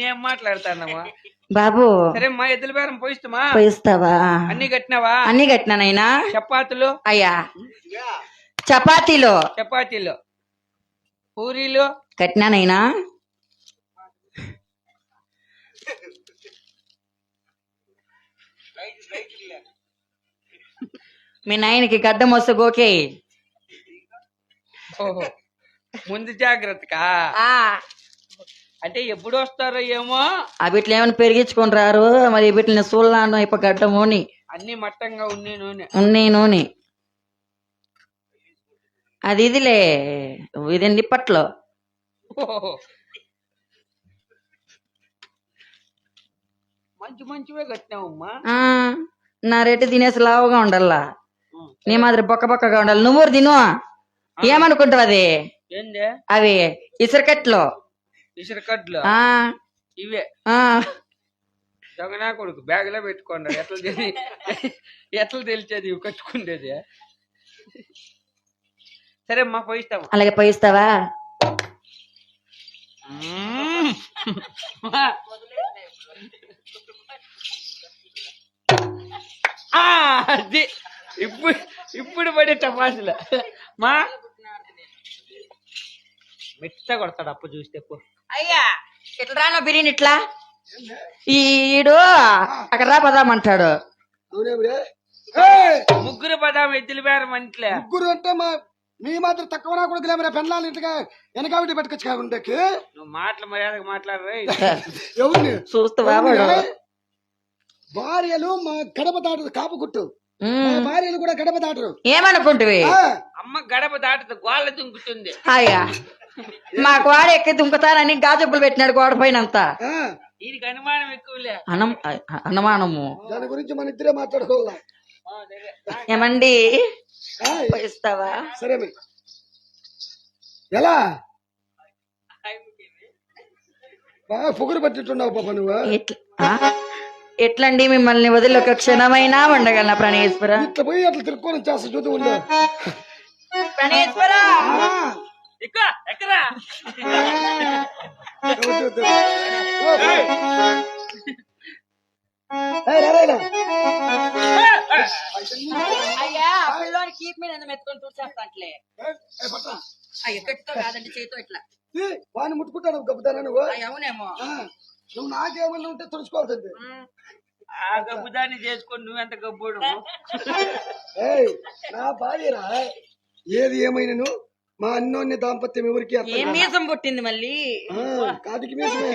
నేను మాట్లాడతానమ్మా బాబు సరే మా ఎద్దుల బేరం పోయిస్తామా పోయిస్తావా? అన్ని కట్టినావా అన్ని కట్టినానైనా. చపాతీలు అయ్యా చపాతీలు చపాతీలు పూరీలు కట్టినానైనా. మీ నాయనకి గడ్డం వస్తే గోకే. ఓహో ముందు జాగ్రత్తగా అంటే ఎప్పుడు వస్తారో ఏమో. ఆ బిట్లు ఏమైనా పెరిగించుకొని రారు మరి. ఈ బిట్లని సూళ్ళను ఇప్ప గడ్డమోని అన్ని మట్టంగా ఉన్నాయి నూనె ఉన్నాయి నూనె. అది ఇదిలే ఇది నిప్పట్లో. ఓహో. మంచి మంచివే కట్టినావమ్మా. నా రేటు తినేసి లావుగా ఉండాలా, నీ మాదిరి బొక్క బొక్కగా ఉండాలి. నువ్వు తిను. ఏమనుకుంటావు అది? ఏందే అవి ఇసురకట్లు. ఇసురకట్లు ఇవే దొంగనా కొడుకు బ్యాగ్ లో పెట్టుకోండి. ఎట్లా తెలిసేది ఇవి కట్టుకుండేది? సరే అమ్మా పోయిస్తాము. అలాగే పోయిస్తావా? అది ఇప్పుడు ఇప్పుడు పడే టపాసులు మా మెత్త కొడతాడు అప్పు చూస్తే. అయ్యా ఇట్లా రాను బిర్యానీ ఇట్లా. ఈడు అక్కడ రా పదామంటాడు. ముగ్గురు పదాం ఎద్దుల బేరం అంట్లే. ముగ్గురు అంటే మీ మాత్రం తక్కువ నా కూడా తెలియదు. పెళ్ళాలి ఇంటిగా వెనకావిటి పెట్టుకొచ్చు కాకుండా నువ్వు మాటలు మర్యాదగా మాట్లాడరా. ఎవరిని చూస్తావా? భార్యలు మా గడప దాటదు. కాపు గుట్టు భార్యలు కూడా గడప దాటరు. ఏమనుకుంటువి? అమ్మ గడప దాటదు గోళ్ళ దుంకుతుంది. అయ్యా మా గోడ ఎక్కి దుంకుతానని గాజుబ్బులు పెట్టినాడు గోడ పైన అంతా. దీనికి అనుమానం ఎక్కువలే. అనుమానము. దాని గురించి మన ఇద్దరే మాట్లాడుకోవాలా. ఏమండి ఇస్తావా? సరే ఎలా బాగా పొగురు పట్టిట్టున్నావు పాప నువ్వు. ఎట్లండి మిమ్మల్ని వదిలి ఒక క్షణమైనా ఉండగలనా ప్రణేశ్వర? ఇట్లా పోయి అట్లా తిరుక్కొని చేస్తా చూద్దు ఉండు. ప్రణేశ్వర ఎక్కరా అయ్యా పిల్లోని కీప్ మీద మెత్తుకొని చూసేస్తాంట్లే. అయ్యో గట్టితో కాదండి, చేతితో ఇట్లా. వాడిని ముట్టుకుంటాను గబ్బుతానా నువ్వు? అవునేమో. నువ్వు నాకేమన్నా ఉంటే తెలుసుకోవాల్సింది. ఆ గబ్బుదాన్ని చేసుకొని నువ్వెంత గబ్బుడు. నా భార్యరా ఏది ఏమైనా మా అన్నోన్య దాంపత్యం ఎవరికి ఏం మీసం పుట్టింది మళ్ళీ? కాదికి మీసమే.